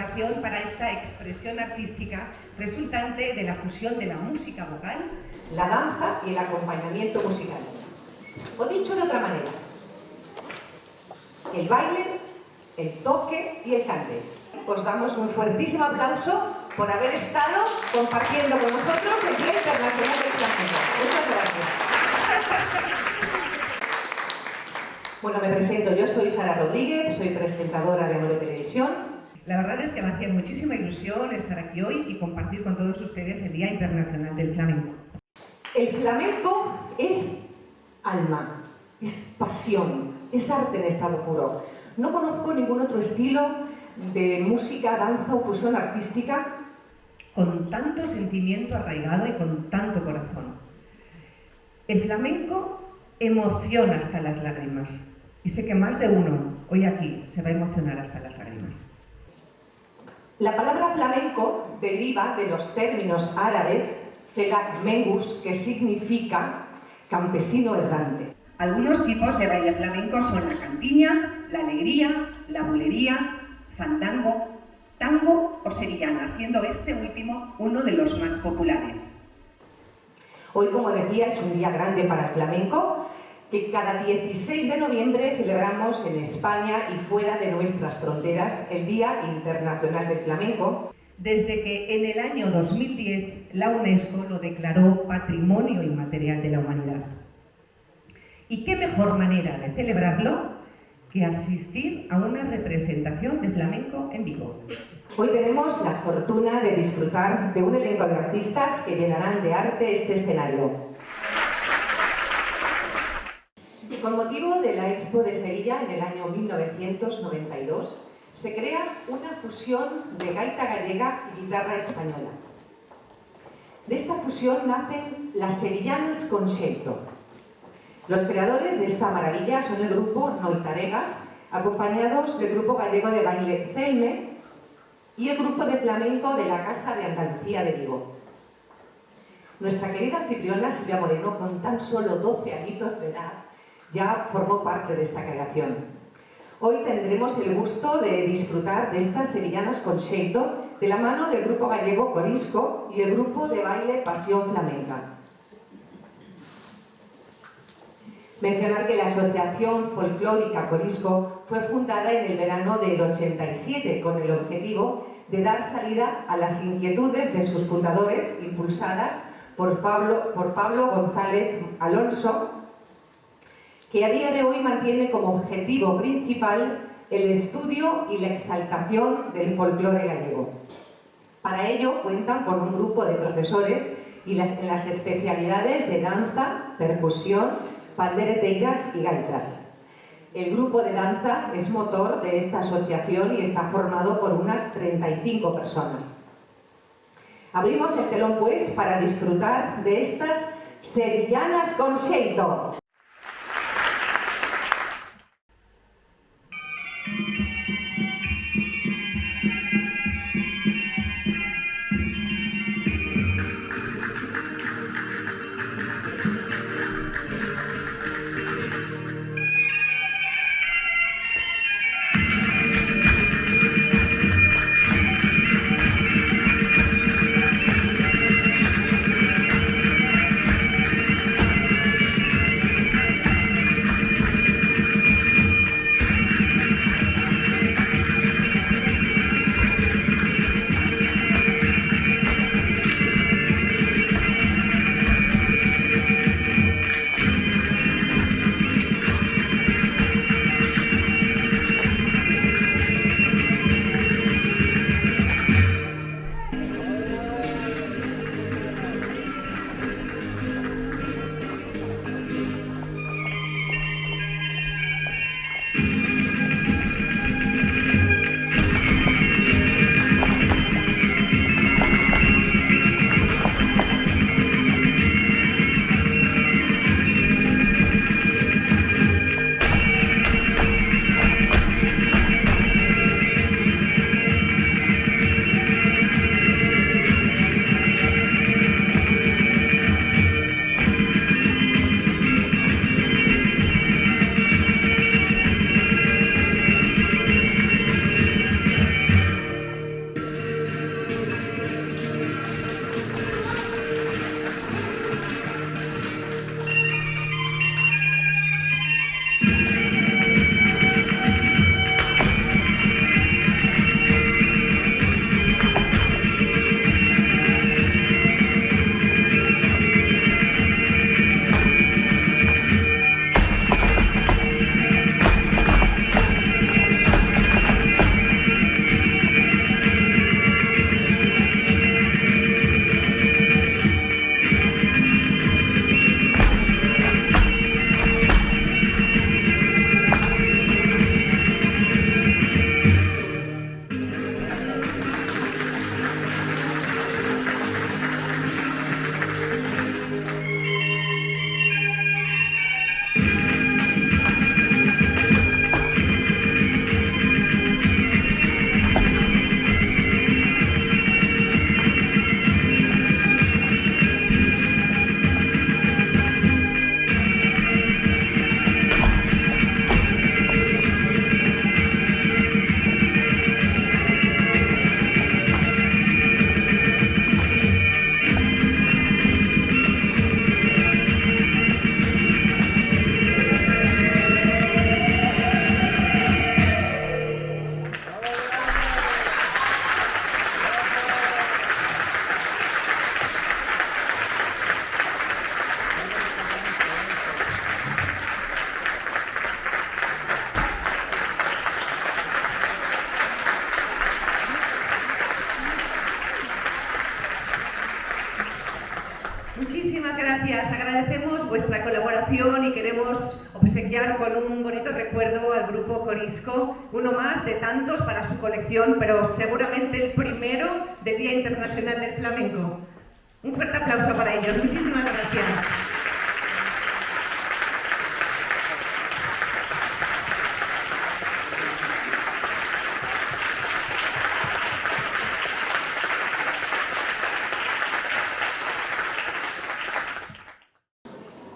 celebración para esta expresión artística resultante de la fusión de la música vocal, la danza y el acompañamiento musical. O dicho de otra manera, el baile, el toque y el cante. Os damos un fuertísimo aplauso por haber estado compartiendo con nosotros el Día Internacional del Flamenco. Muchas gracias. Bueno, me presento. Yo soy Sara Rodríguez, soy presentadora de Amore Televisión. La verdad es que me hacía muchísima ilusión estar aquí hoy y compartir con todos ustedes el Día Internacional del Flamenco. El flamenco es alma, es pasión, es arte en estado puro. No conozco ningún otro estilo de música, danza o fusión artística con tanto sentimiento arraigado y con tanto corazón. El flamenco emociona hasta las lágrimas y sé que más de uno hoy aquí se va a emocionar hasta las lágrimas. La palabra flamenco deriva de los términos árabes felak mengus, que significa campesino errante. Algunos tipos de baile flamenco son la cantiña, la alegría, la bulería, fandango, tango o sevillana, siendo este último uno de los más populares. Hoy, como decía, es un día grande para el flamenco, que cada 16 de noviembre celebramos en España y fuera de nuestras fronteras el Día Internacional del Flamenco. Desde que en el año 2010 la UNESCO lo declaró Patrimonio Inmaterial de la Humanidad. ¿Y qué mejor manera de celebrarlo que asistir a una representación de flamenco en vivo? Hoy tenemos la fortuna de disfrutar de un elenco de artistas que llenarán de arte este escenario. Con motivo de la Expo de Sevilla en el año 1992, se crea una fusión de gaita gallega y guitarra española. De esta fusión nacen las sevillanas con xeito. Los creadores de esta maravilla son el grupo Noitaregas, acompañados del grupo gallego de baile Ceime y el grupo de flamenco de la Casa de Andalucía de Vigo. Nuestra querida anfitriona Silvia Moreno, con tan solo 12 añitos de edad, ya formó parte de esta creación. Hoy tendremos el gusto de disfrutar de estas sevillanas con xeito de la mano del grupo gallego Corisco y el grupo de baile Pasión Flamenca. Mencionar que la Asociación Folclórica Corisco fue fundada en el verano del 87 con el objetivo de dar salida a las inquietudes de sus fundadores, impulsadas por Pablo González Alonso, que a día de hoy mantiene como objetivo principal el estudio y la exaltación del folclore gallego. Para ello cuentan con un grupo de profesores en las especialidades de danza, percusión, pandereteiras y gaitas. El grupo de danza es motor de esta asociación y está formado por unas 35 personas. Abrimos el telón, pues, para disfrutar de estas sevillanas con xeito. vuestra colaboración y queremos obsequiar con un bonito recuerdo al grupo Corisco, uno más de tantos para su colección, pero seguramente el primero del Día Internacional del Flamenco. Un fuerte aplauso para ellos. Muchísimas gracias.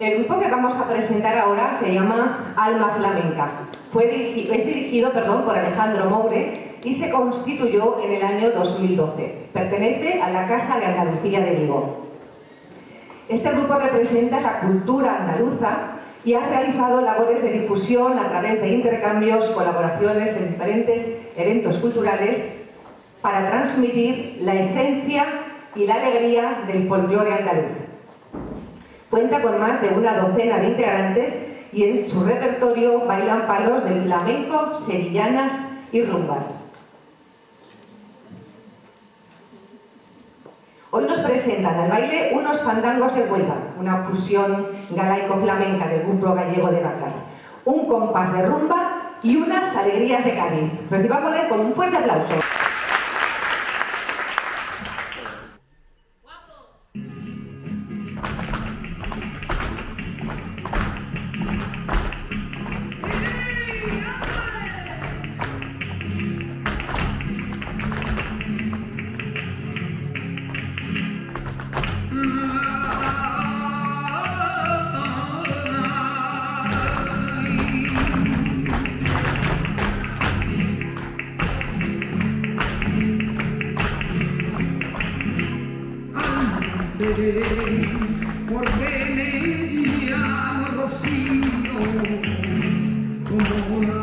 El grupo que vamos a presentar ahora se llama Alma Flamenca. Es dirigido por Alejandro Moure y se constituyó en el año 2012. Pertenece a la Casa de Andalucía de Vigo. Este grupo representa la cultura andaluza y ha realizado labores de difusión a través de intercambios, colaboraciones en diferentes eventos culturales para transmitir la esencia y la alegría del folclore andaluz. Cuenta con más de una docena de integrantes y en su repertorio bailan palos del flamenco, sevillanas y rumbas. Hoy nos presentan al baile unos fandangos de Huelva, una fusión galaico-flamenca del grupo gallego de Vacas, un compás de rumba y unas alegrías de Cádiz. Recibámosle con un fuerte aplauso. Porque me llamo Rocío, como la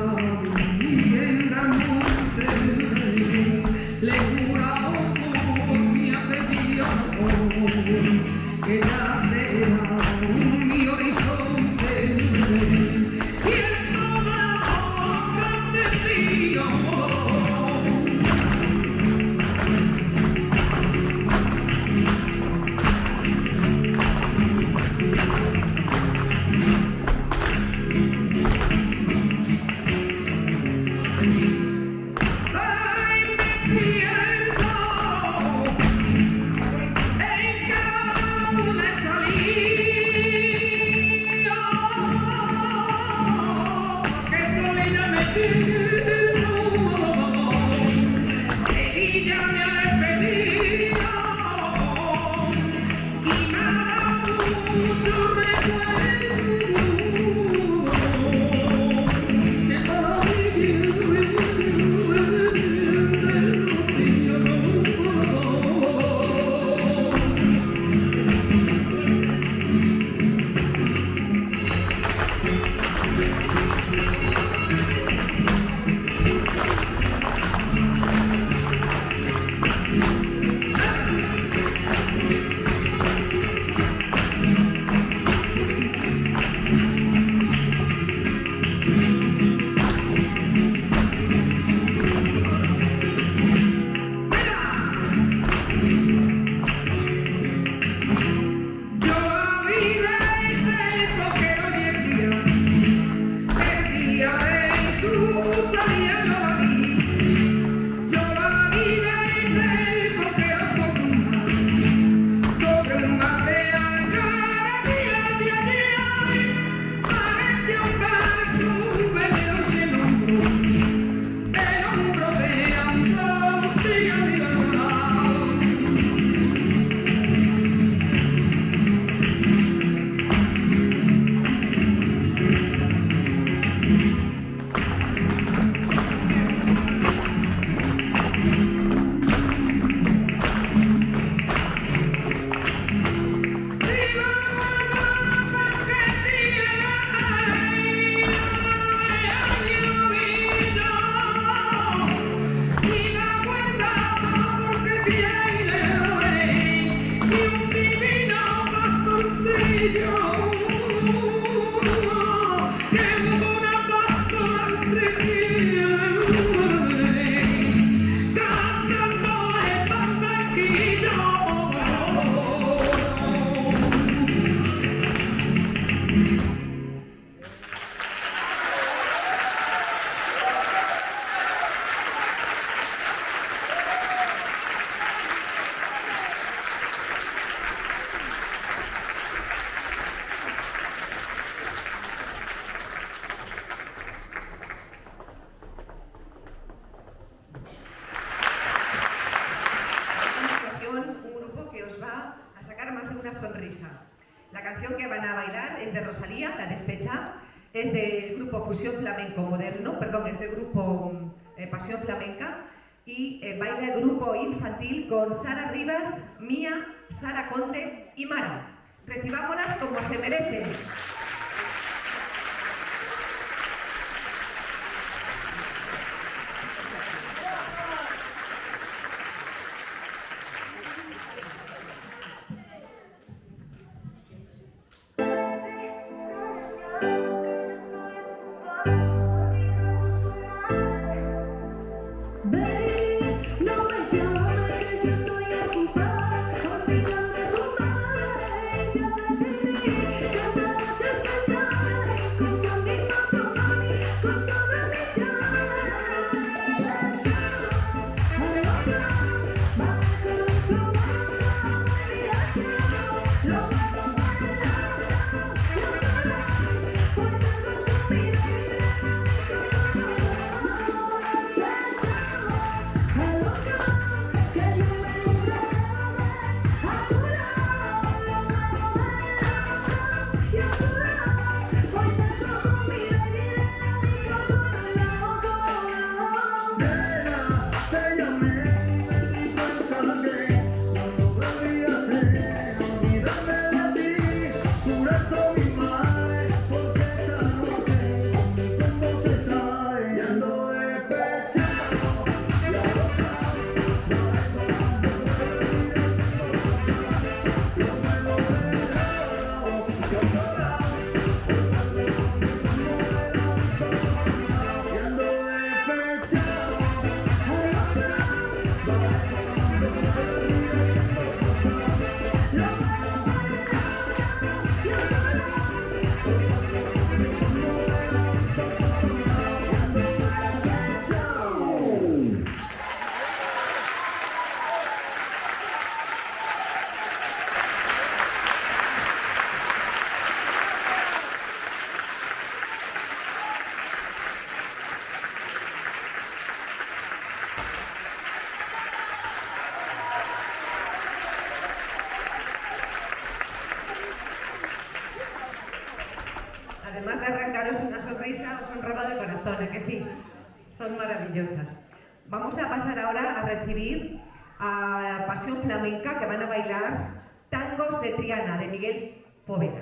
vivienda monte, le jurado por mi apellido, que ya será mi horizonte, y el sol de la boca de mío. sonrisa. La canción que van a bailar es de Rosalía, La Despecha, es del grupo Fusión Flamenco Moderno, perdón, es del grupo Pasión Flamenca, y baila el grupo infantil con Sara Rivas, Mía, Sara Conde y Mara. Recibámoslas como se merecen. Además de arrancaros una sonrisa, os honraba de corazón, ¿eh que sí? Son maravillosas. Vamos a pasar ahora a recibir a Pasión Flamenca, que van a bailar Tangos de Triana, de Miguel Poveda.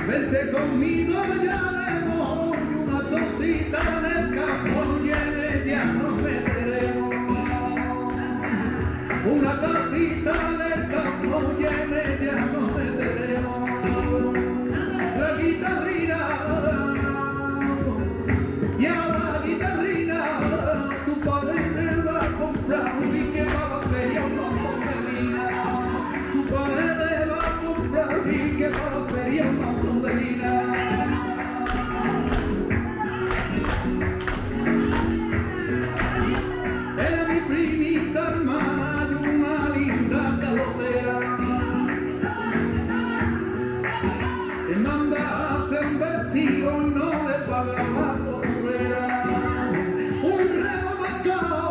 Vente conmigo, ya le voy, una tosita en el campo, y ya nos meteremos. Una tacita en el campo, y ya nos meteremos. La guitarrina, y a la guitarrina, su padre le va a comprar y que va a feria una montelina. Su padre le va a comprar y que va a feria una montelina. Era mi primita hermana y una linda calotera. Se manda a hacer un vestido y no le paga la costurera. Un reo marcado,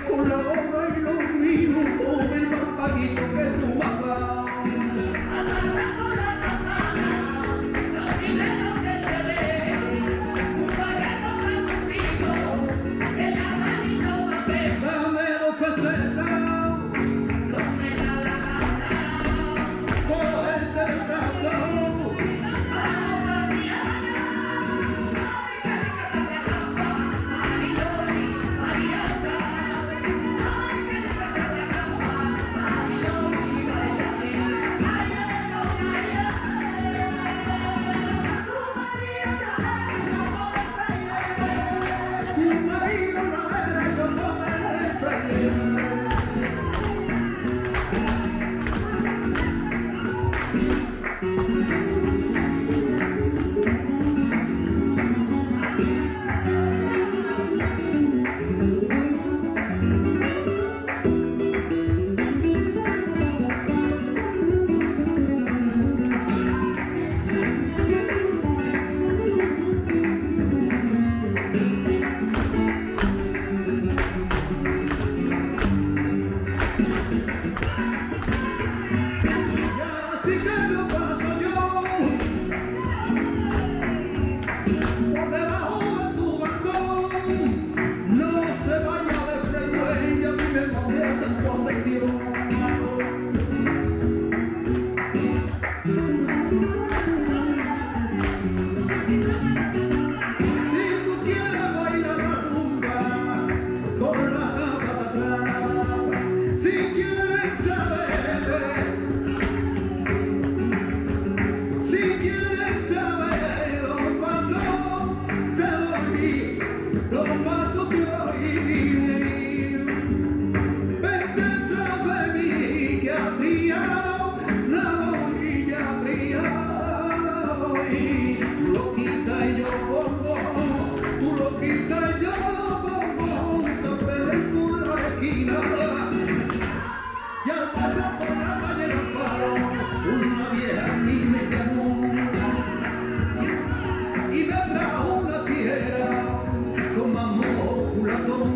con la hora y los minutos del más paguito que tú me has dado. Dame 2 pesetas, cogerte de casa. así que lo paso yo por debajo de tu balcón. No se vaya de freeway, a mi memoria se protección. Si tú quieres bailar la rumba con la cama atrás, si quieres saber, si quieres saber los pasos que doy, los pasos que doy, vente detrás de mí que ha triado la boquilla fría. Tú lo quitas y yo pongo, tú lo quitas y yo pongo, te peleé por la esquina. Y al pasar por la calle del Amparo, una vieja a mí me llamó y me trajo una tierra con mamón culatón.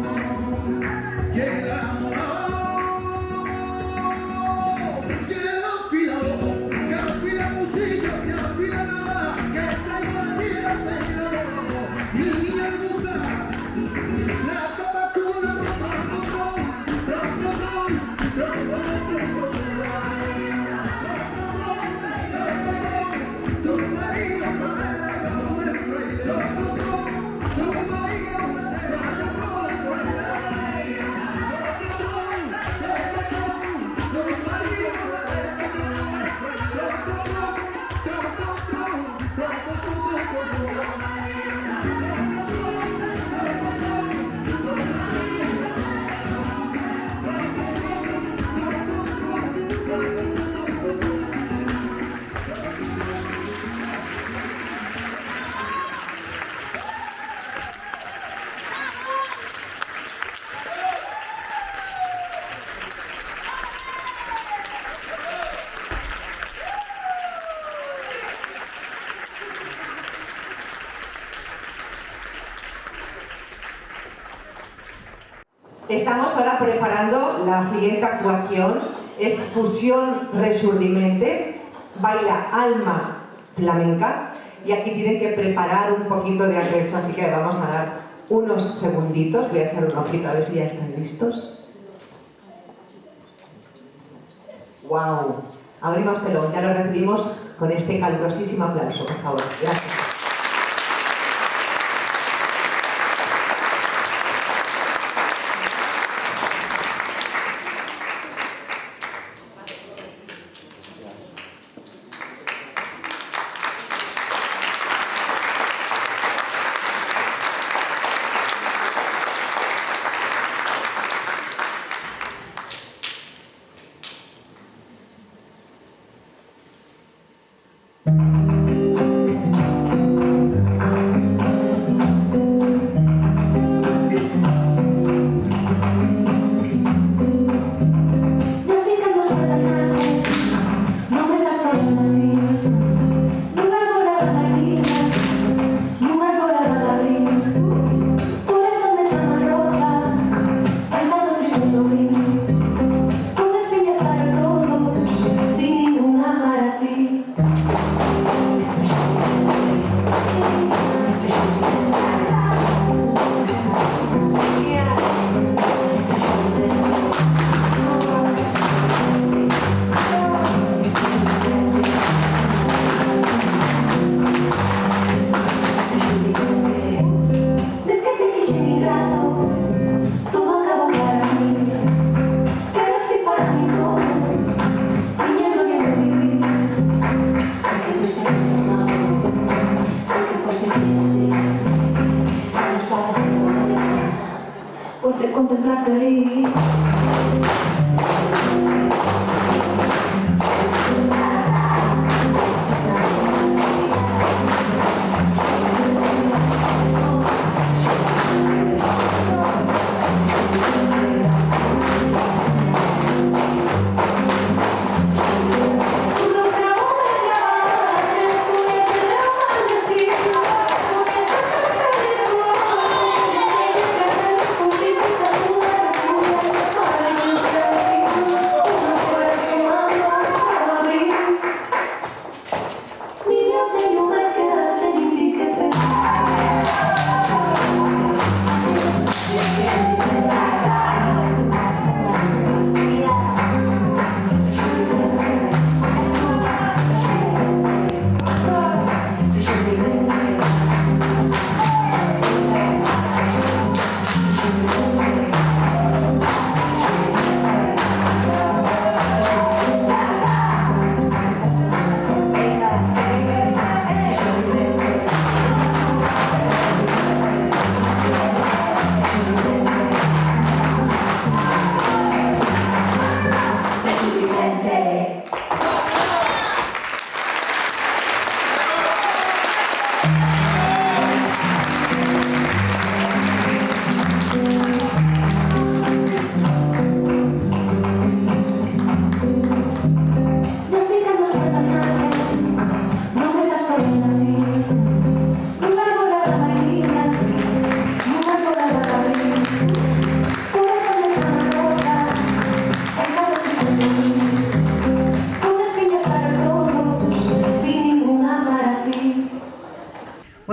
Llegamos que afilado, que afila cuchillo, que afila nada, que traigo la vida pegado. Mi niña gusta la tabacuna, Estamos ahora preparando la siguiente actuación, es Fusión Resurdimente, baila Alma Flamenca, y aquí tienen que preparar un poquito de acceso, así que vamos a dar unos segunditos, voy a echar un ojito a ver si ya están listos. ¡Wow! Abrimos telón, ya lo recibimos con este calurosísimo aplauso, por favor. Gracias.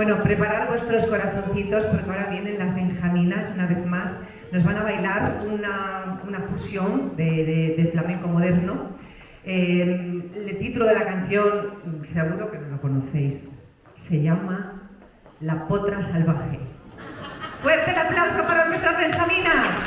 Bueno, preparad vuestros corazoncitos porque ahora vienen las benjaminas una vez más. Nos van a bailar una fusión de flamenco moderno. El título de la canción, seguro que no lo conocéis, se llama La Potra Salvaje. ¡Fuerte el aplauso para nuestras benjaminas!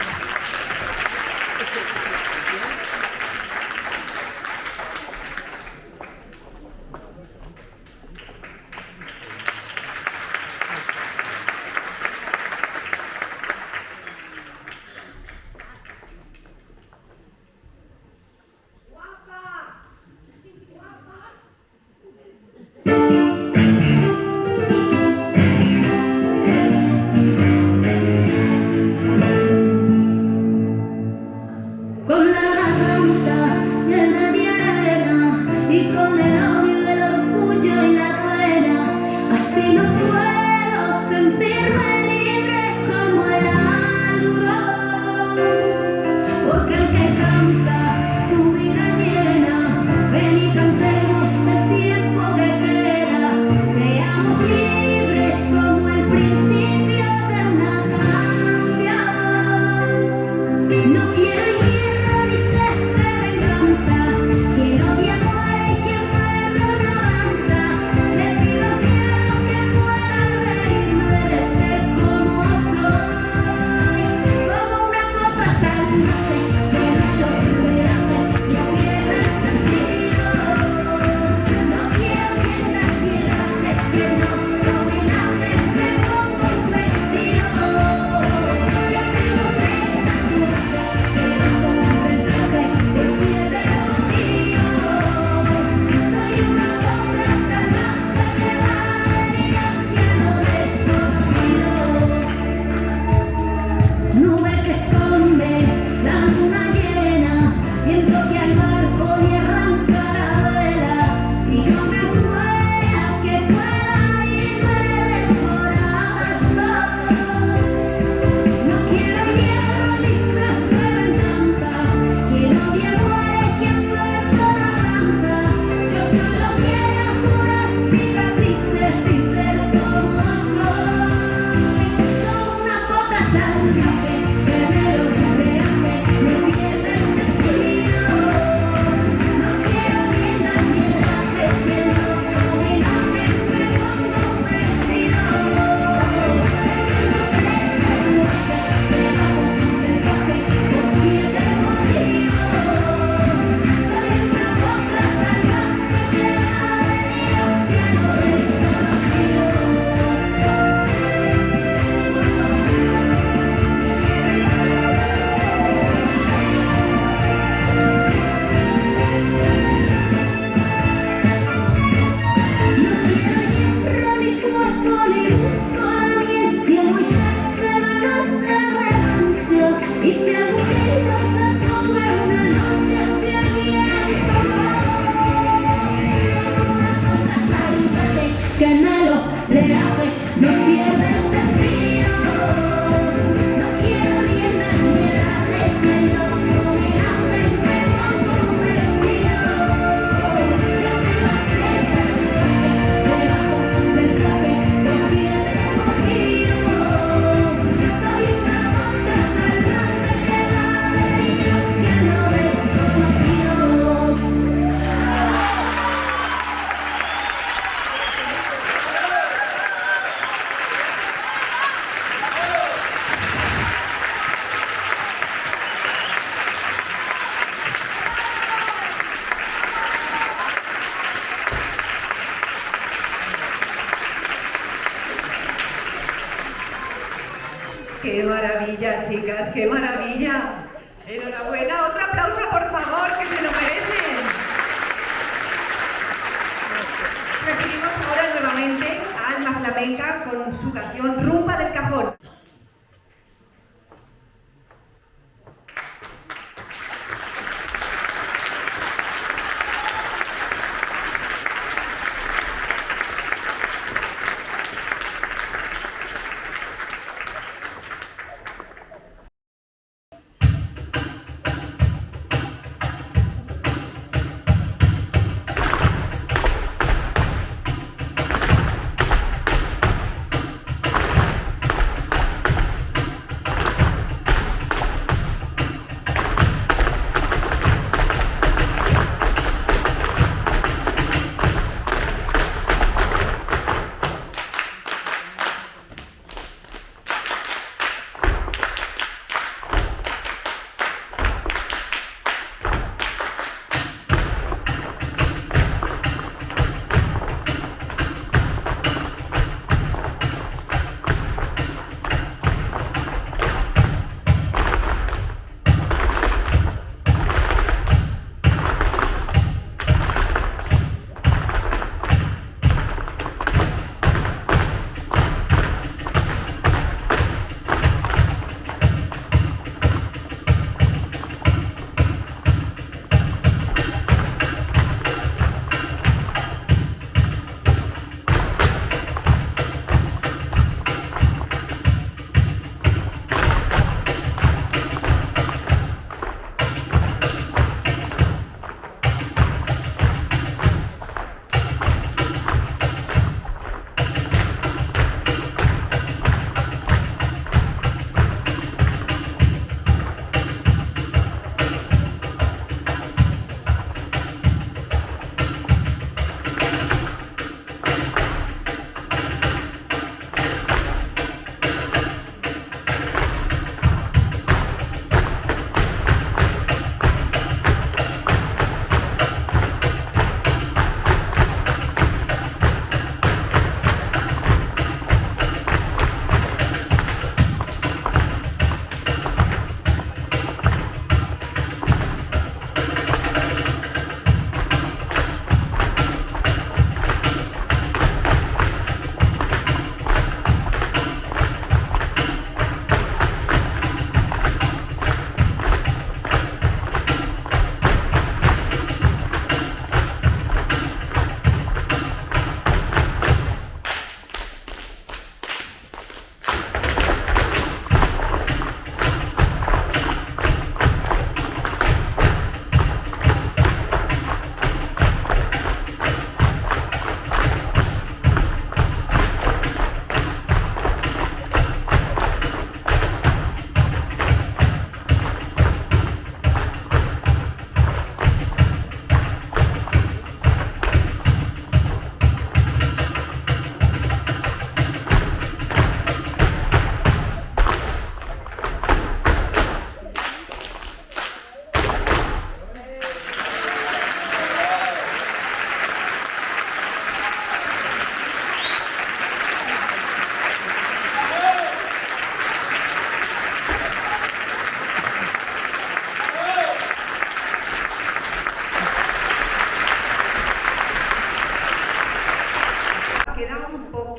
¡Qué maravilla, chicas! ¡Qué maravilla! ¡Enhorabuena! ¡Otro aplauso, por favor, que se lo merecen! Recibimos ahora nuevamente a Alma Flamenca con su canción Rumba del Cajón.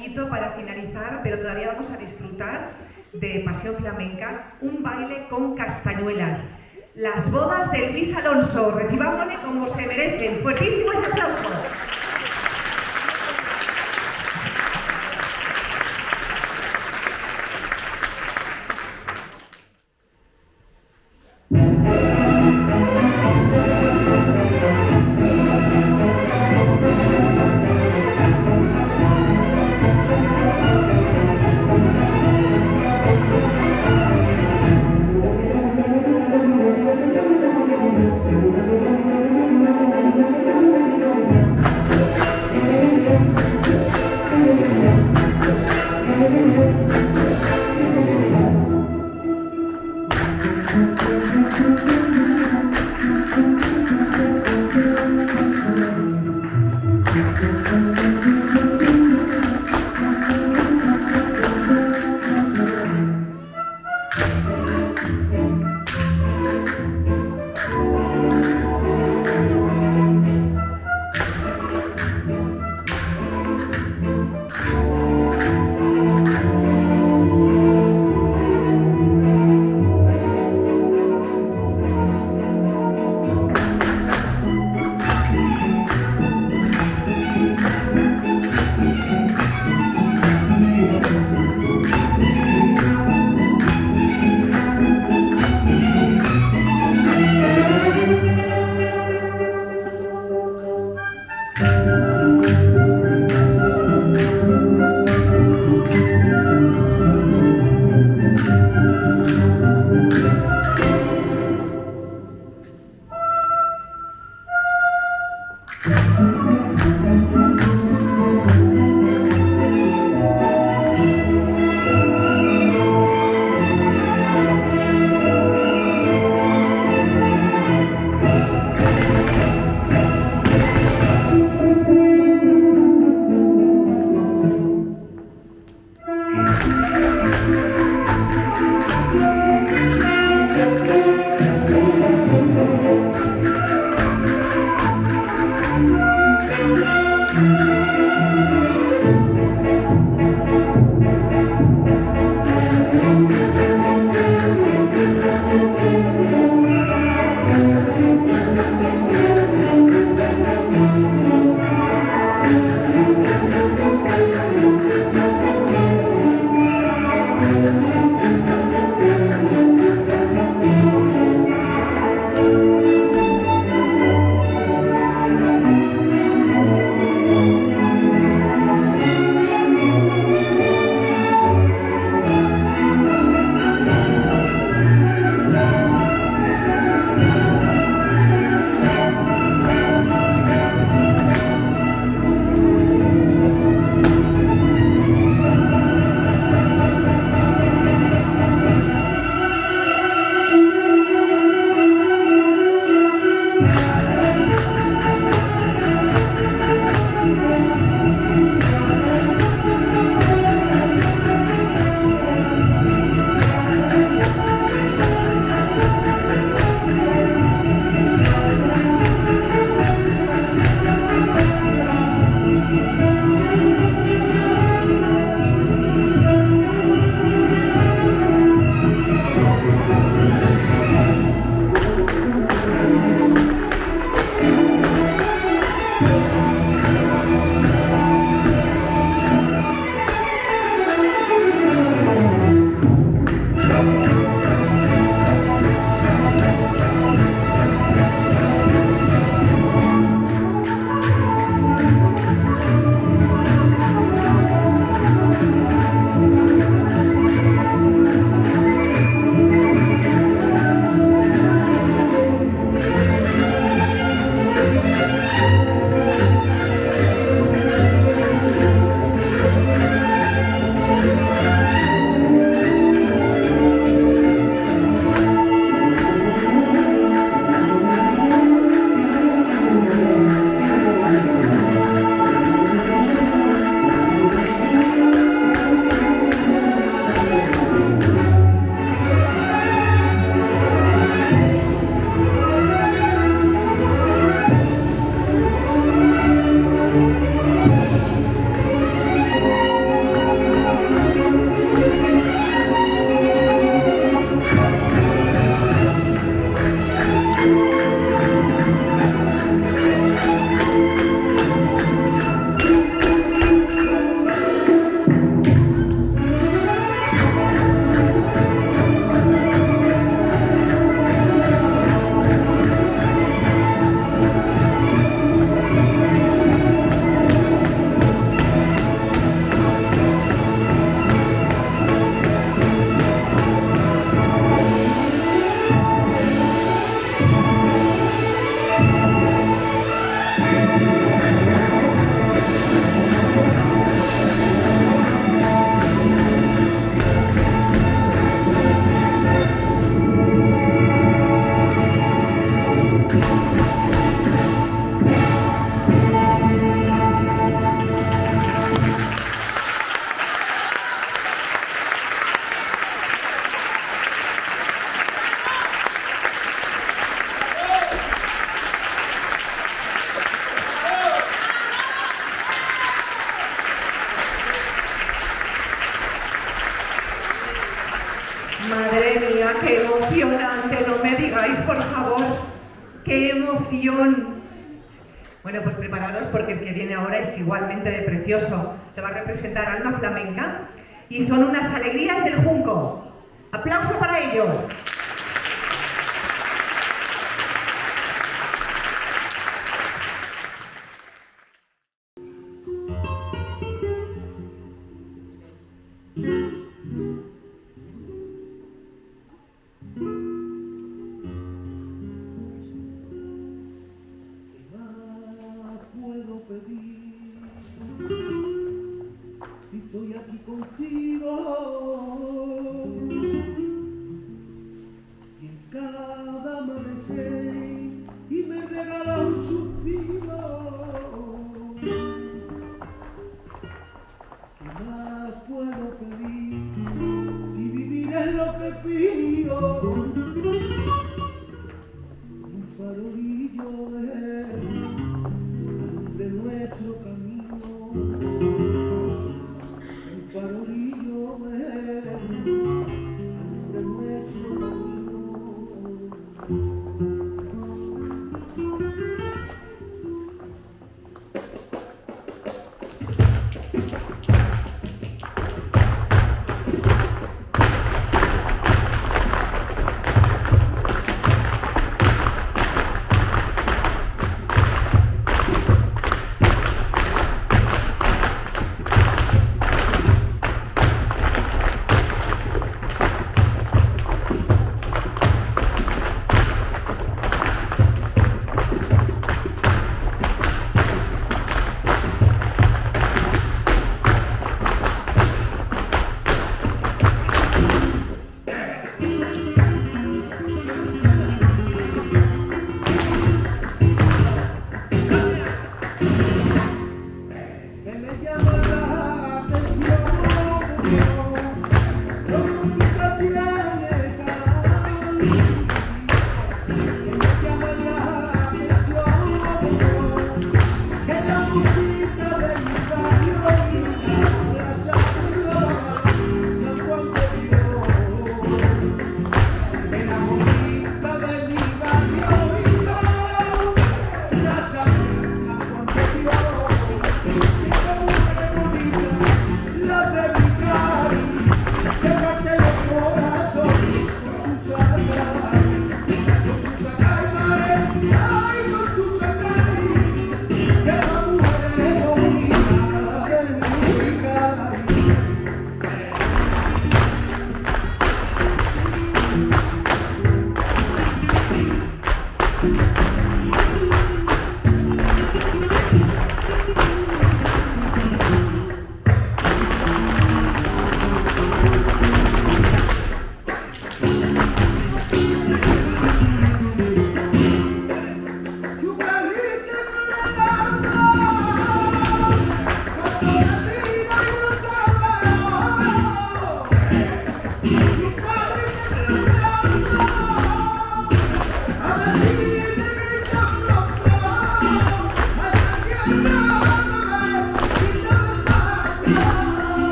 poquito para finalizar, pero todavía vamos a disfrutar de Pasión Flamenca, un baile con castañuelas. Las bodas de Luis Alonso, recibámosle como se merecen. Fuertísimo ese aplauso. por favor. ¡Qué emoción! Bueno, pues prepararos porque el que viene ahora es igualmente de precioso. Te va a representar Alma Flamenca y son unas alegrías del Junco. ¡Aplauso para ellos! Estoy aquí contigo y en cada amanecer y me regala un suspiro. ¿Qué más puedo pedir si vivir es lo que pido? Un farolillo de nuestro camino. Farolillo de nuestro camino.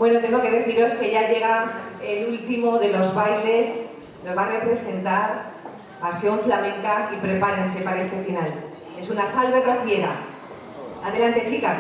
Bueno, tengo que deciros que ya llega el último de los bailes, nos va a representar Pasión Flamenca y prepárense para este final. Es una salve rociera. Adelante, chicas.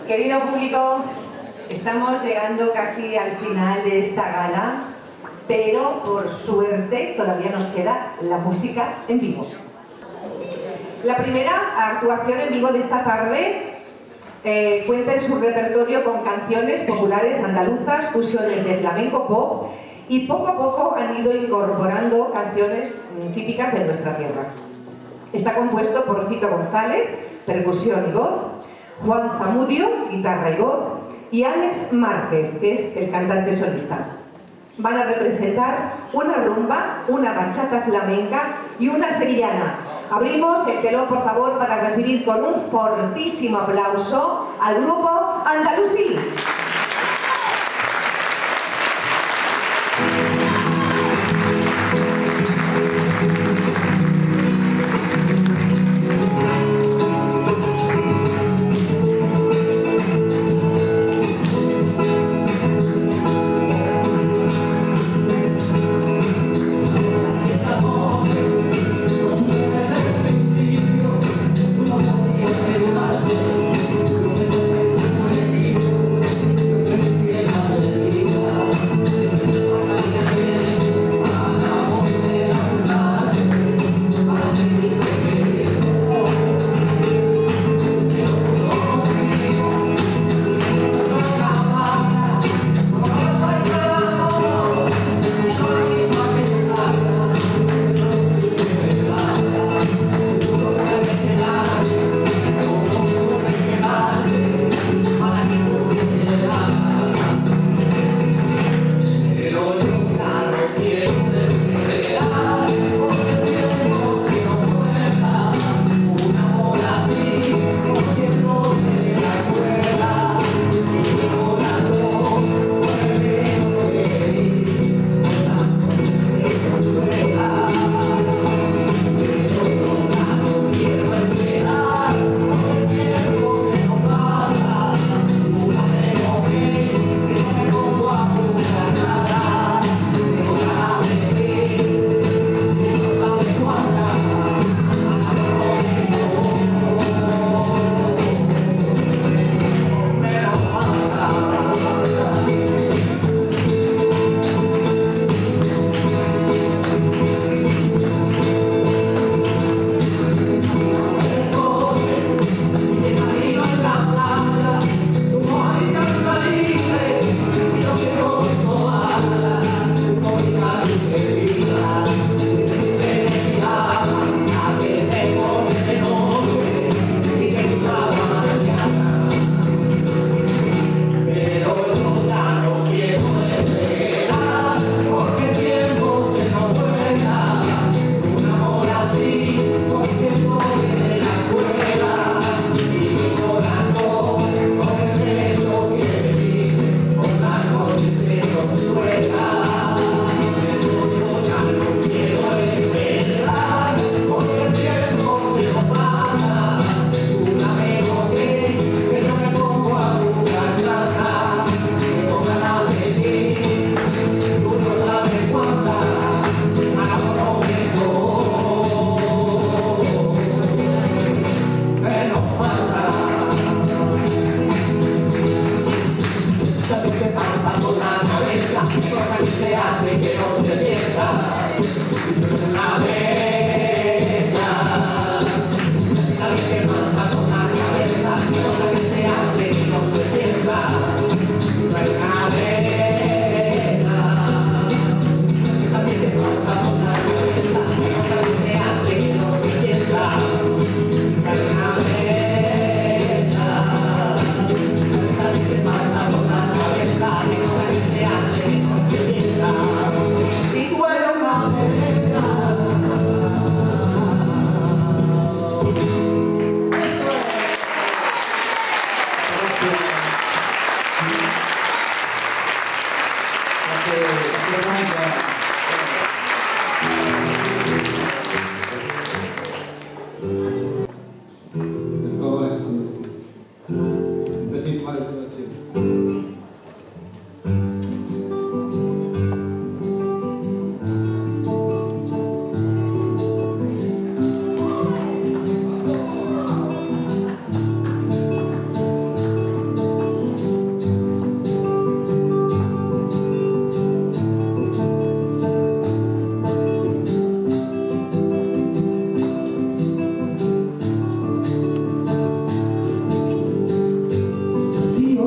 Querido público, estamos llegando casi al final de esta gala, pero por suerte todavía nos queda la música en vivo. La primera actuación en vivo de esta tarde cuenta en su repertorio con canciones populares andaluzas, fusiones de flamenco pop, y poco a poco han ido incorporando canciones típicas de nuestra tierra. Está compuesto por Fito González, percusión y voz, Juan Zamudio, guitarra y voz, y Alex Márquez, que es el cantante solista. Van a representar una rumba, una bachata flamenca y una sevillana. Abrimos el telón, por favor, para recibir con un fortísimo aplauso al grupo Andalusí. Thank you.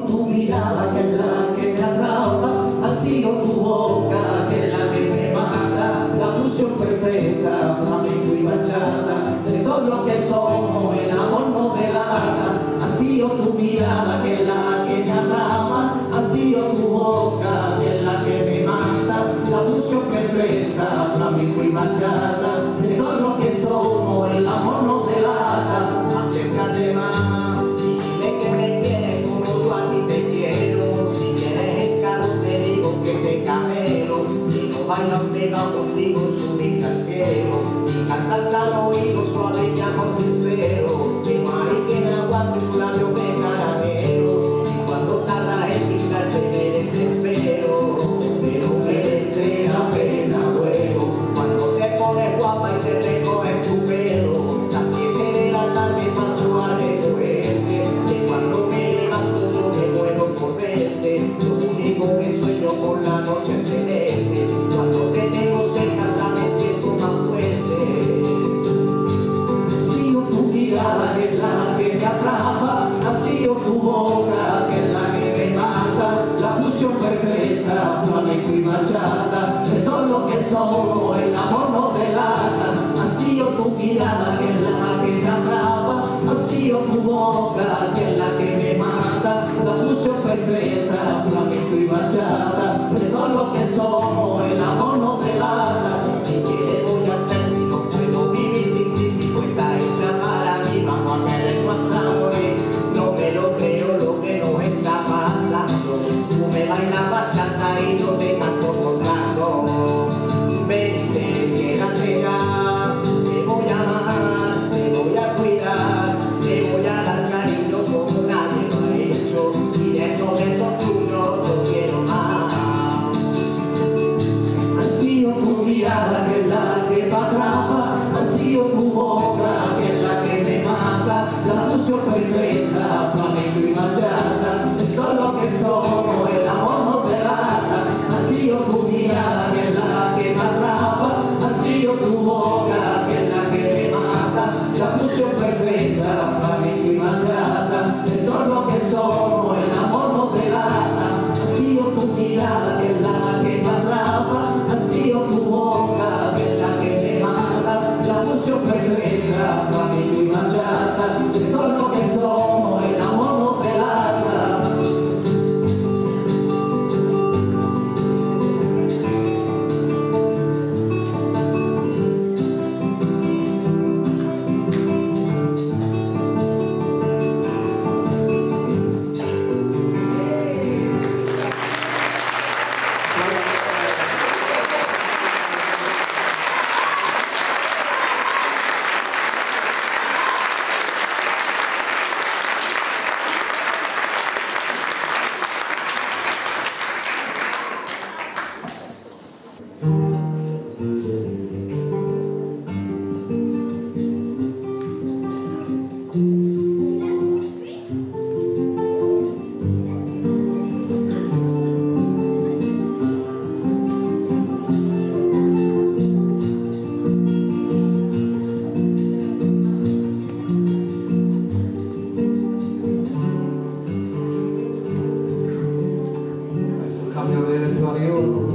tu mirada que es la que me atrapa, ha sido tu boca que es la que me mata, la fusión perfecta, flamenco y bachata, eso es lo que somos, el amor no delata, ha sido tu mirada que es la que me atrapa, ha sido tu boca que es la que me mata, la fusión perfecta, flamenco y bachata, eso es lo que somos, el amor no delata, acércate más, dile que me quieres como yo a ti te quiero, si quieres el carro te digo que te camelo, y no bailan pegado contigo subir al cielo, y cantar al oído suave y amor sincero, que no hay que me aguante tu labio de caramelo, y cuando tarda en quitarte me desespero, pero merece la pena luego, cuando te pones guapa y te recoges tu pelo, las 7 de la tarde paso a recogerte, y cuando me levanto yo me muero por verte, lo único que sueño por la noche es tenerte, cuando te tengo cerca ya me siento más fuerte. Ha sido tu mirada que es la que me atrapa, ha sido tu boca que es la que me mata, la fusión perfecta, flamenco y bachata, eso es lo que somos, el amor no delata, ha sido tu mirada que es la que me atrapa, ha sido tu boca que es la que me mata, la fusión perfecta, flamenco y bachata, eso es lo que somos, el amor no delata, ¿y qué le voy a hacer si no puedo vivir sin ti, si tú estás hecha para mí, vamos a querer más amores, no me lo creo lo que nos está pasando, tú me bailas bachata y no te canto por tanto, vente, quédate ya, te voy a amar, te voy a cuidar, te voy a dar cariño como nadie lo ha hecho, y de esos tuyos yo quiero más. Ha sido tu mirada que es la que me atrapa, ha sido tu boca que es la que me mata, la fusión perfecta, flamenco y bachata, eso es lo que somos, el amor no delata, ha sido tu mirada que es la que me atrapa, ha sido tu boca que es la que me mata, la fusión perfecta, flamenco y bachata, eso es lo que somos, el amor no delata, ha sido tu mirada que es la que me atrapa, ha sido tu boca que es la que me mata, la fusión perfecta, flamenco y bachata, eso es lo que somos, el amor no delata. Cambio de vestuario.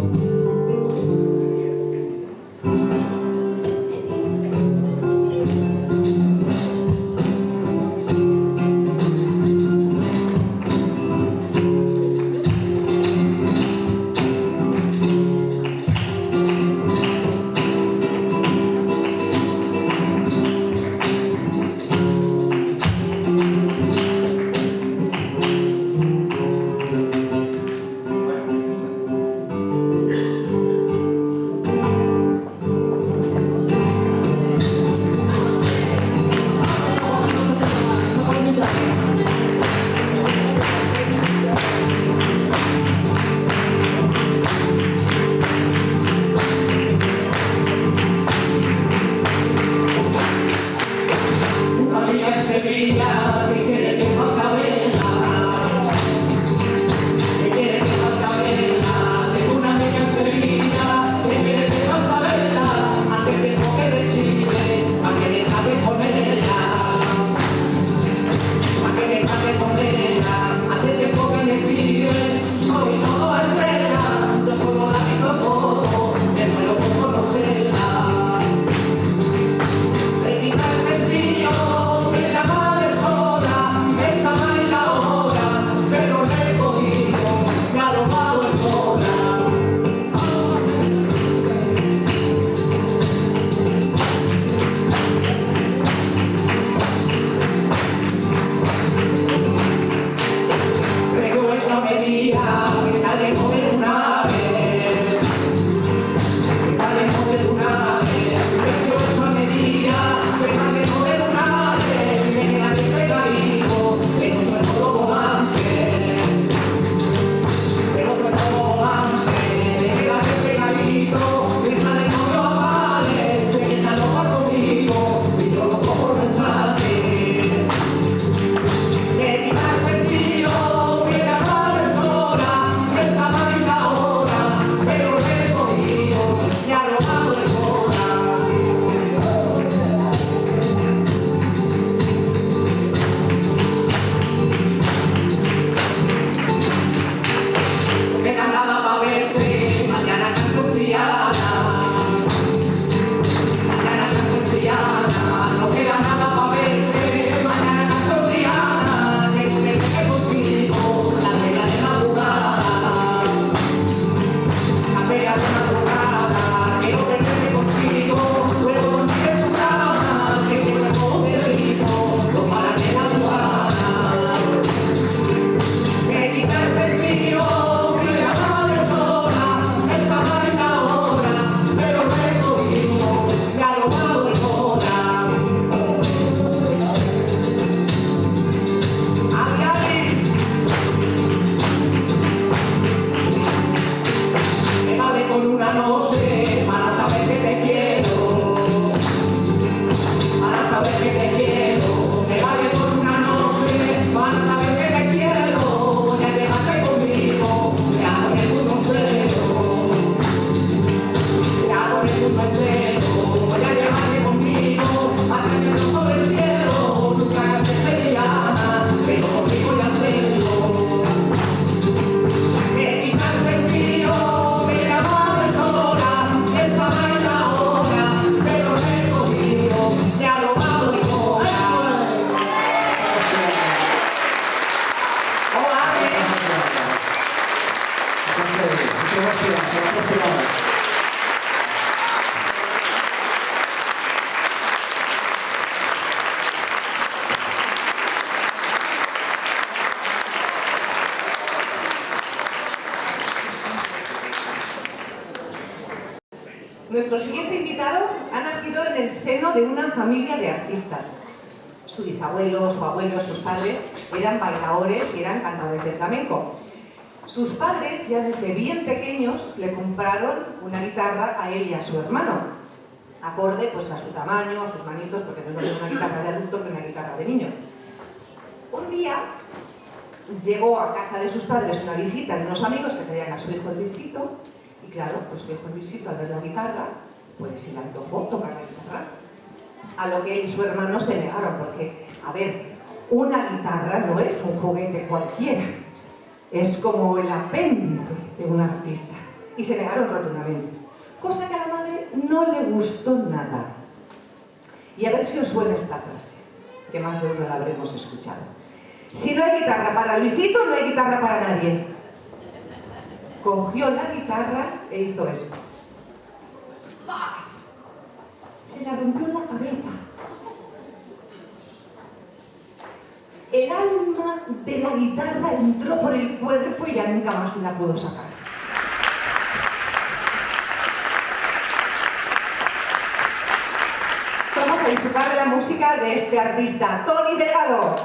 Nuestro siguiente invitado ha nacido en el seno de una familia de artistas. Su bisabuelo, su abuelo, sus padres eran bailadores y eran cantadores de flamenco. Sus padres, ya desde bien pequeños, le compraron una guitarra a él y a su hermano, acorde pues a su tamaño, a sus manitos, porque no es lo mismo una guitarra de adulto que una guitarra de niño. Un día llegó a casa de sus padres una visita de unos amigos que traían a su hijo Luisito. Y claro, pues su hijo Luisito, al ver la guitarra, pues se le antojó tocar la guitarra. A lo que él y su hermano se negaron, porque, a ver, una guitarra no es un juguete cualquiera, es como el apéndice de un artista. Y se negaron rotundamente, cosa que a la madre no le gustó nada. Y a ver si os suena esta frase, que más de uno la habremos escuchado. Si no hay guitarra para Luisito, no hay guitarra para nadie. Cogió la guitarra e hizo esto. ¡Zas! Se la rompió en la cabeza. El alma de la guitarra entró por el cuerpo y ya nunca más se la pudo sacar. Vamos a disfrutar de la música de este artista, Toni Delgado.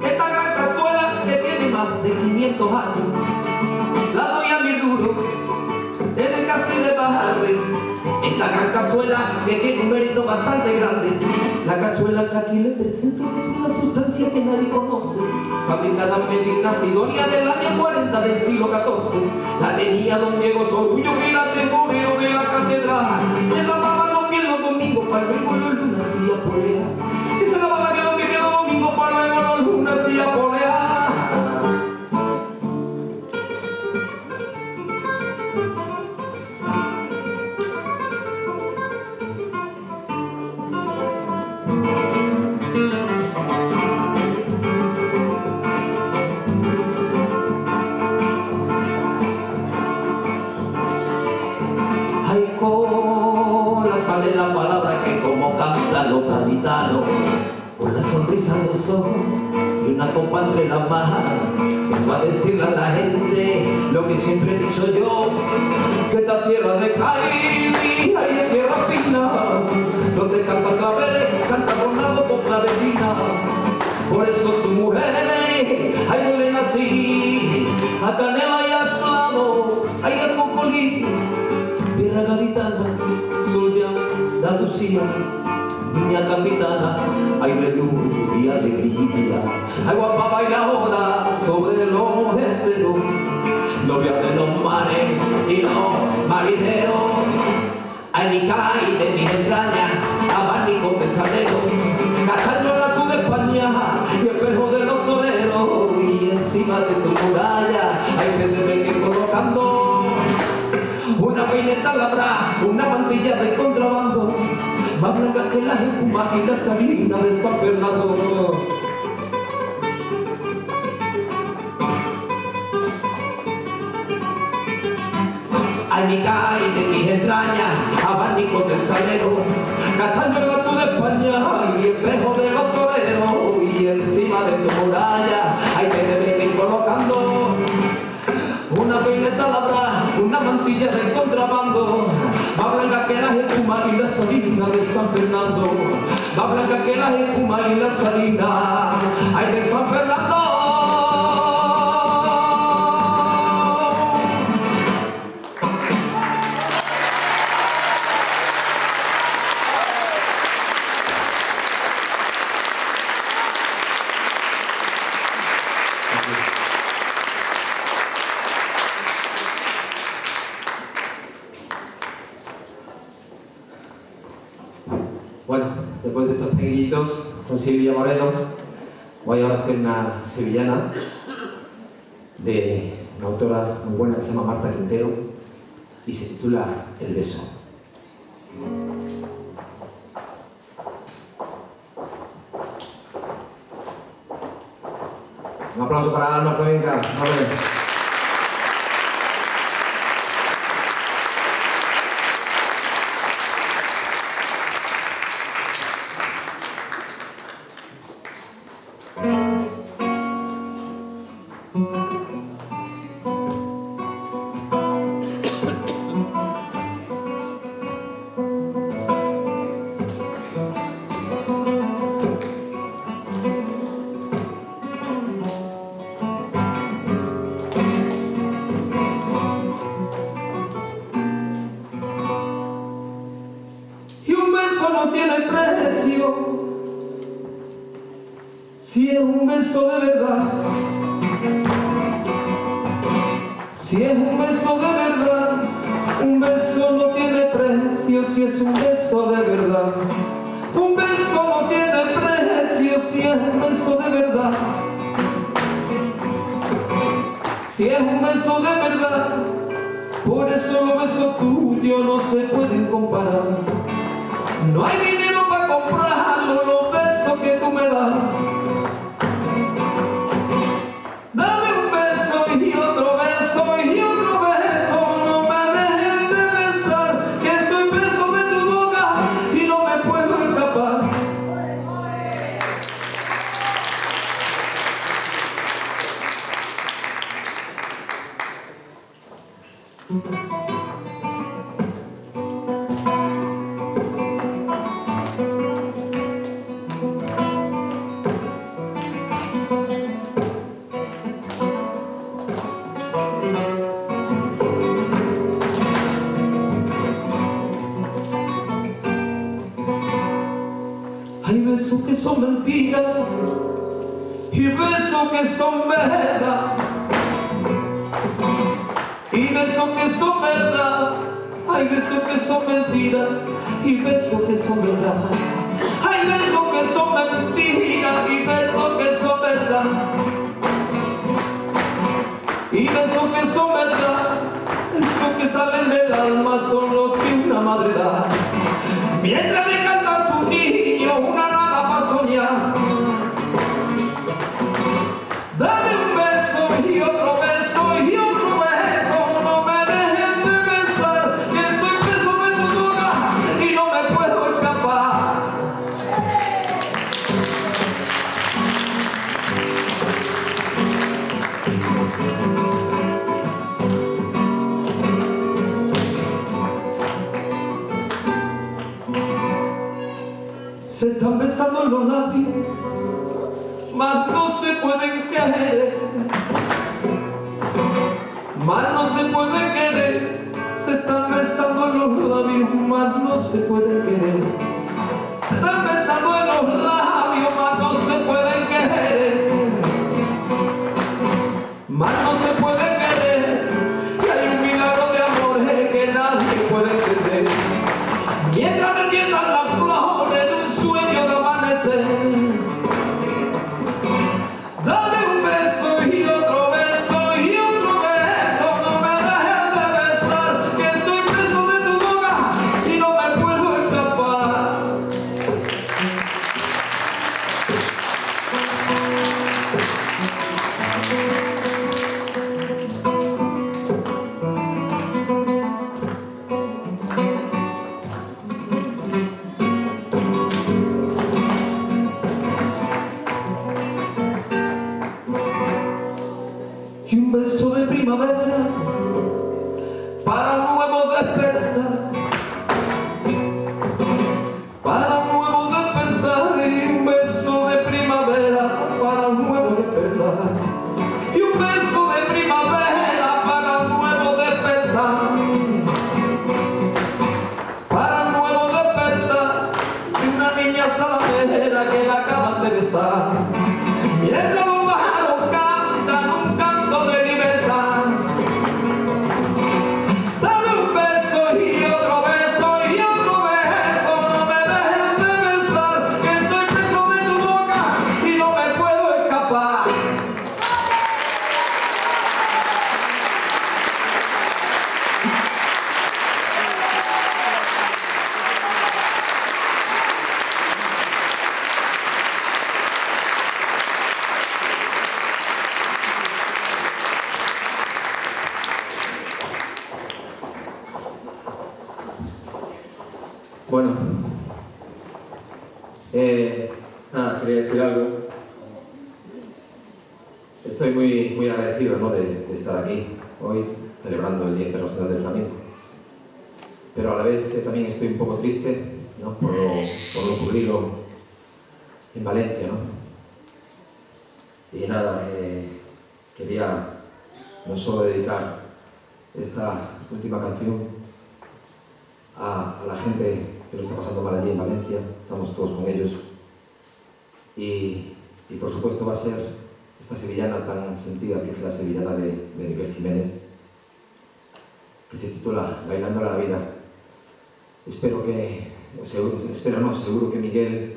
Esta gran cazuela que tiene más de 500 años, la doy a mi duro, en el caso de bajarle. Esta gran cazuela que tiene un mérito bastante grande, la cazuela que aquí le presento es una sustancia que nadie conoce, fabricada en Medina Sidonia del año 40 del siglo XIV. La tenía don Diego Sorullo, que era tesorero de la catedral. Se lavaba los pies los domingos para luego los lunes hacía polea. Y se lavaba que los pies los domingos para luego los lunes hacía polea. Sale la palabra que como cantan los gaditanos, con la sonrisa en los ojos y una copa entre las manos, vengo a decirle a la gente lo que siempre he dicho yo, que esta tierra de Cádiz hay es tierra fina, donde canta claveles, canta Ronaldo con clavelina. Por eso su mujer, ahí yo le nací, a Canela y a su lado, ahí a Cocolí, tierra gaditana, sol de Andalucía, niña capitana, ay de luz y alegría, ay guapa bailadora sobre los esteros, novia de los mares y los marineros, ay mi caí de mis entrañas, abanico pensadero, cantando la cruz de España y espejo de los toreros, y encima de tu muralla, ay te deben ir colocando una peineta labrada, una mantilla de contrabando, más blanca que las espumas y la salina de San Fernando. Ay, mi caí de mis entrañas, abanico del salero, castaño el gato de España y espejo de los toreros, y las espumas y la salina de San Fernando, más blanca que las espumas y la salina, ay, de San Fernando. Bueno, después de estos pequeñitos con Silvia Moreno, voy ahora a hacer una sevillana de una autora muy buena que se llama Marta Quintero y se titula El beso. Un aplauso para Alma Flamenca. No tiene precio si es un beso de verdad, si es un beso de verdad. Un beso no tiene precio si es un beso de verdad. Un beso no tiene precio si es un beso de verdad. Si es un beso de verdad, por eso los besos tuyos no se pueden comparar. No hay dinero para comprarlo, los besos que tú me das. Dame un beso y otro beso y otro beso. No me dejes de besar, que estoy preso de tu boca y no me puedo escapar. Hay besos que son mentiras y besos que son verdad, y besos que son verdad. Hay besos que son mentiras y besos que son verdad. Hay besos que son mentiras y besos que son verdad, y besos que son verdad. Esos que salen del alma son los que una madre da. Mientras le canta a su niño una nada para soñar. Dame un beso y otro beso y otro beso. No me dejes de besar, que estoy preso de tu boca y no me puedo escapar. Se están besando los labios, mas no se pueden querer, mas no se pueden querer. Se están besando los labios, mas no se pueden querer. Se están besando en los labios, mas no se pueden querer, mas no se pueden querer. Y hay un milagro de amores que nadie puede entender. Mientras despiertan las flores de un sueño de amanecer. Dame un beso y otro beso y otro beso. No me dejes de besar, que estoy preso de tu boca y no me puedo escapar. salamera que la acaban de besar. Mientras los pájaros cantan un canto de libertad. Dame un beso y otro beso y otro beso. No me dejes de pensar que estoy preso de tu boca y no me puedo escapar. Bueno, nada, quería decir algo. Estoy muy agradecido, ¿no?, de estar aquí hoy celebrando el Día Internacional del Flamenco. Pero a la vez también estoy un poco triste, ¿no?, por lo ocurrido en Valencia, ¿no? Y nada, quería no solo dedicar esta última canción a la gente que lo está pasando mal allí en Valencia, estamos todos con ellos, y por supuesto va a ser esta sevillana tan sentida, que es la sevillana de Miguel Jiménez, que se titula Bailando a la vida. Seguro que Miguel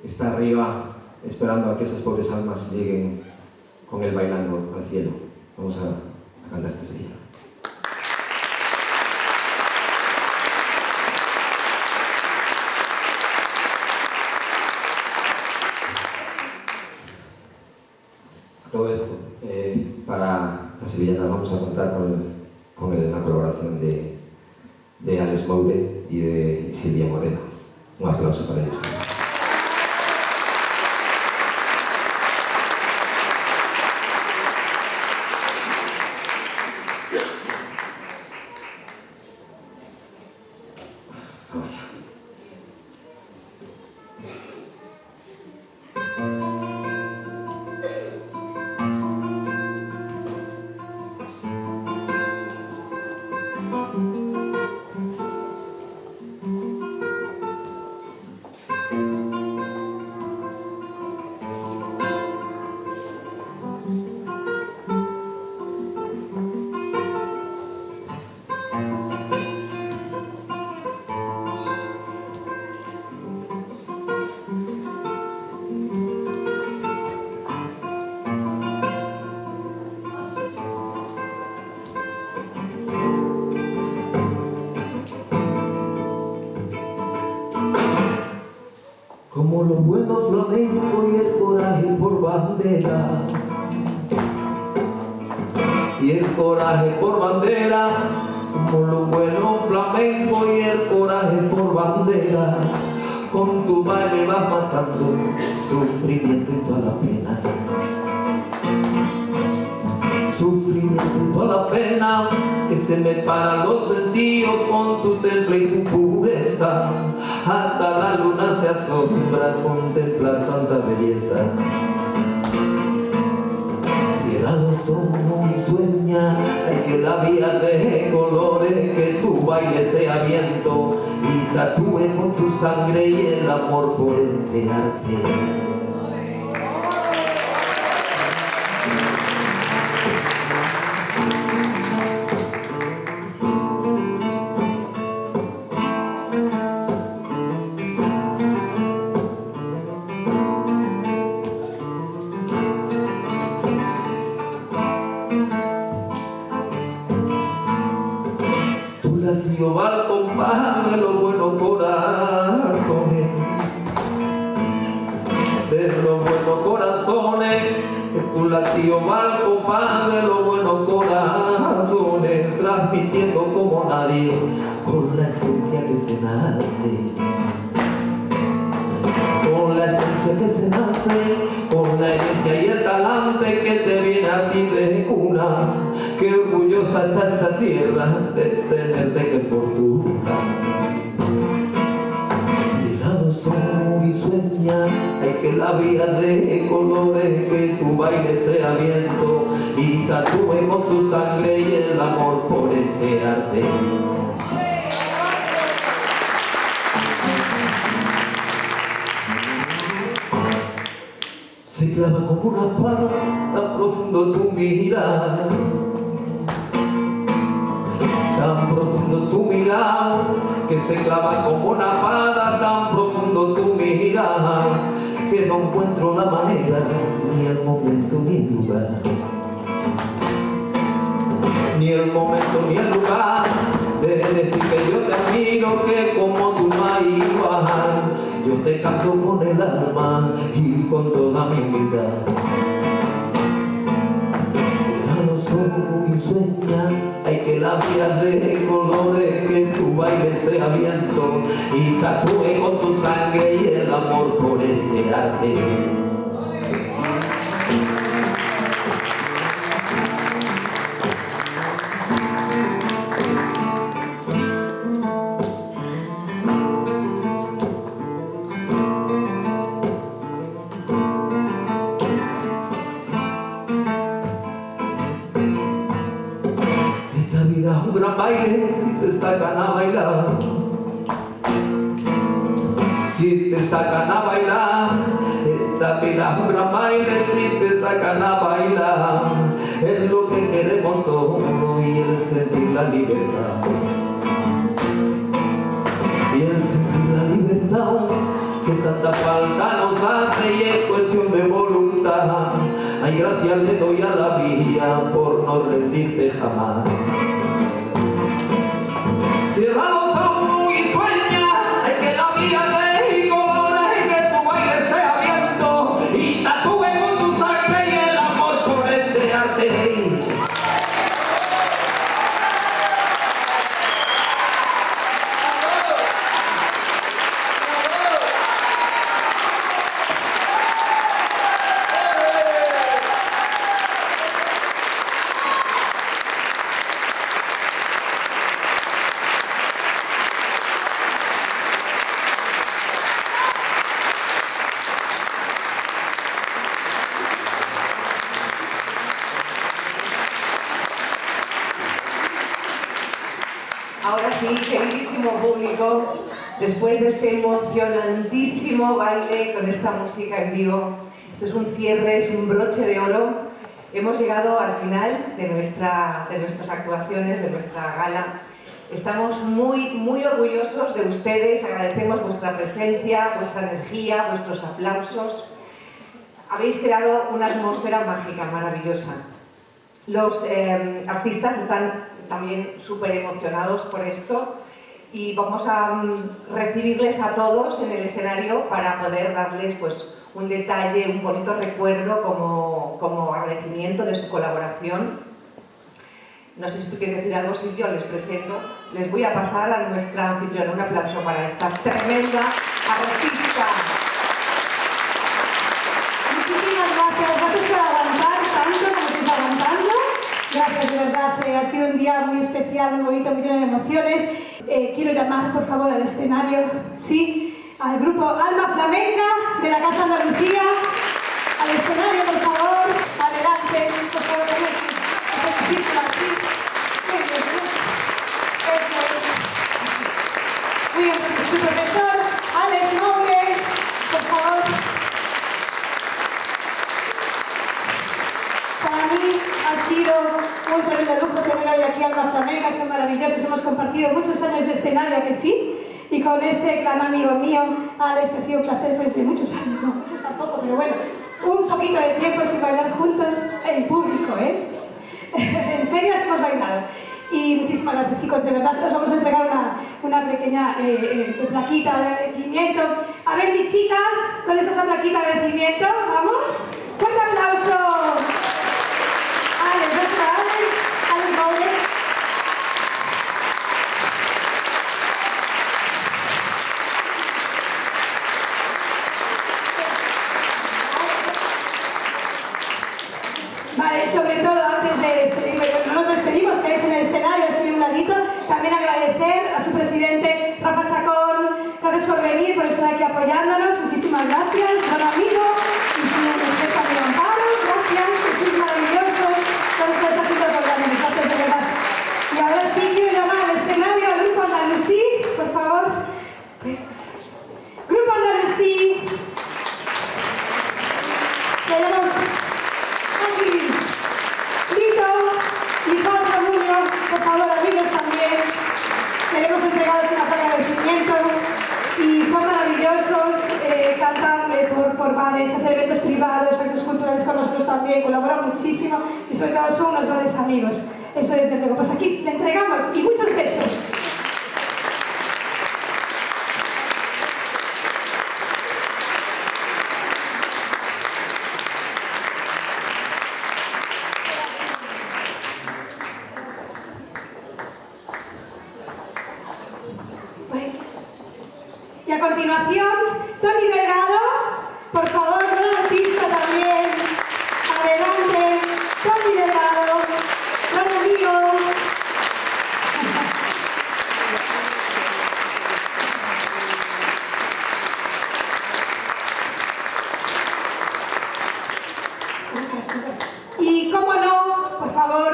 está arriba esperando a que esas pobres almas lleguen con él bailando al cielo. Vamos a cantar esta sevillana. Todo esto, para esta sevillana vamos a contar con la colaboración de Alex Moure y de Silvia Moreno. Un aplauso para ellos. Como los buenos flamencos y el coraje por bandera, y el coraje por bandera, como los buenos flamencos y el coraje por bandera, con tu baile vas matando sufrimiento y toda la pena, sufrimiento y toda la pena, que se me paran los sentidos con tu temple y tu pureza. Hasta la luna se asombra al contemplar tanta belleza. Cierra los ojos y sueña, hay que la vida de colores, que tu baile sea viento y tatúe con tu sangre y el amor por este arte. Latido va al compás de los buenos corazones, de los buenos corazones, tu latido va al compás de los buenos corazones, transmitiendo como nadie, con la esencia que se nace, con la esencia que se nace, con la energía y el talante que te viene a ti de cuna. Qué orgullosa está esta tierra de tenerte, qué fortuna. Mira los ojos y sueña, hay que la vida de colores, que tu baile sea viento y tatúe con tu sangre y el amor por este arte. se clava como una espada, tan profundo tu mirada, tan profundo tu mirada, que se clava como una espada, tan profundo tu mirada, que no encuentro la manera, ni el momento ni el lugar, ni el momento ni el lugar, de decir que yo te admiro, que como tú no hay igual. Yo te canto con el alma y con toda mi vida. A los ojos y sueña, hay que la vida de colores, que tu baile sea viento y tatúe con tu sangre y el amor por este arte. Un gran baile si te sacan a bailar, si te sacan a bailar, esta vida es un gran baile si te sacan a bailar, es lo que queremos todos y el sentir la libertad, y el sentir la libertad que tanta falta nos hace y es cuestión de voluntad. Ay, gracias le doy a la vida por no rendirte jamás. Cierra los ojos y sueña, hay que la vida de colores, que tu baile sea viento y tatúe con tu sangre y el amor por este arte. Ahora sí, queridísimo público, después de este emocionantísimo baile con esta música en vivo, esto es un cierre, es un broche de oro. Hemos llegado al final de nuestras actuaciones, de nuestra gala. Estamos muy orgullosos de ustedes, agradecemos vuestra presencia, vuestra energía, vuestros aplausos. Habéis creado una atmósfera mágica, maravillosa. Los artistas están también súper emocionados por esto y vamos a recibirles a todos en el escenario para poder darles pues, un detalle, un bonito recuerdo como agradecimiento de su colaboración. No sé si tú quieres decir algo, Silvio, les presento. Les voy a pasar a nuestra anfitriona. Un aplauso para esta tremenda artista. Muchísimas gracias por aguantar tanto como estáis aguantando. Gracias, de verdad, ha sido un día muy especial, muy bonito, muy lleno de emociones. Quiero llamar, por favor, al escenario, sí, al grupo Alma Flamenca de la Casa Andalucía. Al escenario, por favor, adelante, por favor, así. Muy bien, eso es. Muy bien, su profesor, Alex Moure, por favor. Para mí ha sido un tremendo lujo tener hoy aquí a Alma Flamenca, son maravillosos, hemos compartido muchos años de escenario, que sí, y con este gran amigo mío, Alex, que ha sido un placer pues de muchos años, no muchos tampoco, pero bueno, un poquito de tiempo sin bailar juntos en público, en ferias hemos bailado. Y muchísimas gracias, chicos, de verdad os vamos a entregar una pequeña plaquita de agradecimiento. A ver, mis chicas, ¿dónde está esa plaquita de agradecimiento? ¿Vamos? ¡Fuerte aplauso! Alex Moure. Vale, sobre todo antes de despedirme, bueno, no nos despedimos, que es en el escenario, así de un ladito, también agradecer a su presidente, Rafa Chacón, gracias por venir, por estar aquí apoyándonos, muchísimas gracias, buen amigo, y señor también Amparo, gracias, que sois maravillosos, todo esto está siendo programado, gracias de verdad. Y ahora sí quiero llamar al escenario al Grupo Andalusí, por favor. Grupo Andalusí, de bares, hacer eventos privados, actos culturales con nosotros también, colaboran muchísimo y sobre todo son unos grandes amigos. Eso desde luego. Pues aquí le entregamos y muchos besos. Y a continuación, Tony Delgado, por favor, gran artista también. Adelante, Tony Delgado, gran amigo. Y cómo no, por favor,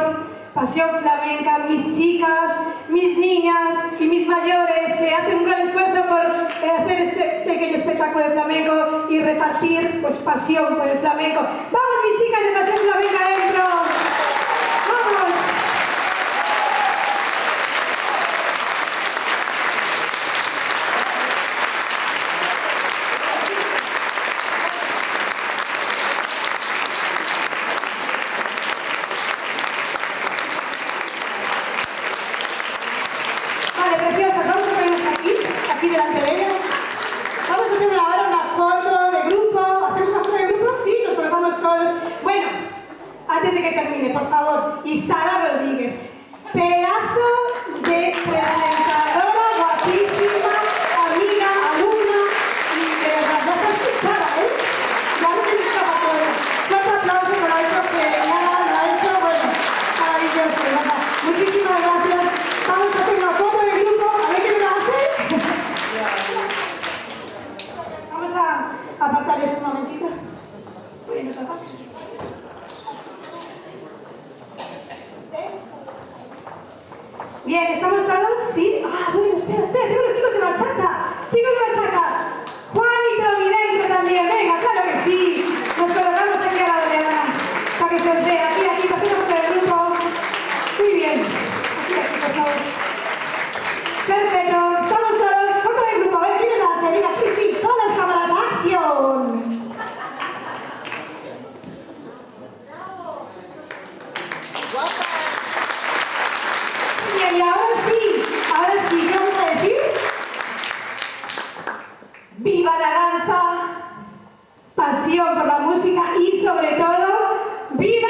Pasión Flamenca, mis chicas, mis niñas y mis mayores que hacen un gran esfuerzo por hacer este pequeño espectáculo de flamenco y repartir pues pasión por el flamenco. ¡Vamos, mis chicas de Pasión Flamenca dentro! ¡Vamos! Preciosas, vamos a ponernos aquí delante de ellas. Vamos a hacer ahora una foto de grupo. ¿Hacemos una foto de grupo? Sí, nos colocamos todos. Bueno, antes de que termine, por favor, y Sara Rodríguez, pedazo de presentadora, guapísima, amiga, alumna, y de verdad, ya está escuchada, ¿eh? Ya no te escapatoria. Fuerte aplauso, que lo ha hecho genial, lo ha hecho, bueno, maravilloso, de verdad. Muchísimas gracias. Vamos a hacer una foto de grupo, a ver qué me la hace. Vamos a apartar esto un momentito. Bueno, bien, ¿estamos todos? ¿Sí? Ah, bueno, espera, tengo los chicos de bachata. Chicos de bachata. Juanito Vidente también, venga, claro que sí. Nos colocamos aquí a la derecha para que se os vea. Aquí, para hacer una foto de grupo. Muy bien. Aquí, por favor. Perfecto, estamos todos, foto de grupo, a ver, ¿quién la hace? Venga, aquí, todas las cámaras, ¡acción! Bien, y ahora sí, ¿qué vamos a decir? ¡Viva la danza! Pasión por la música y sobre todo, ¡viva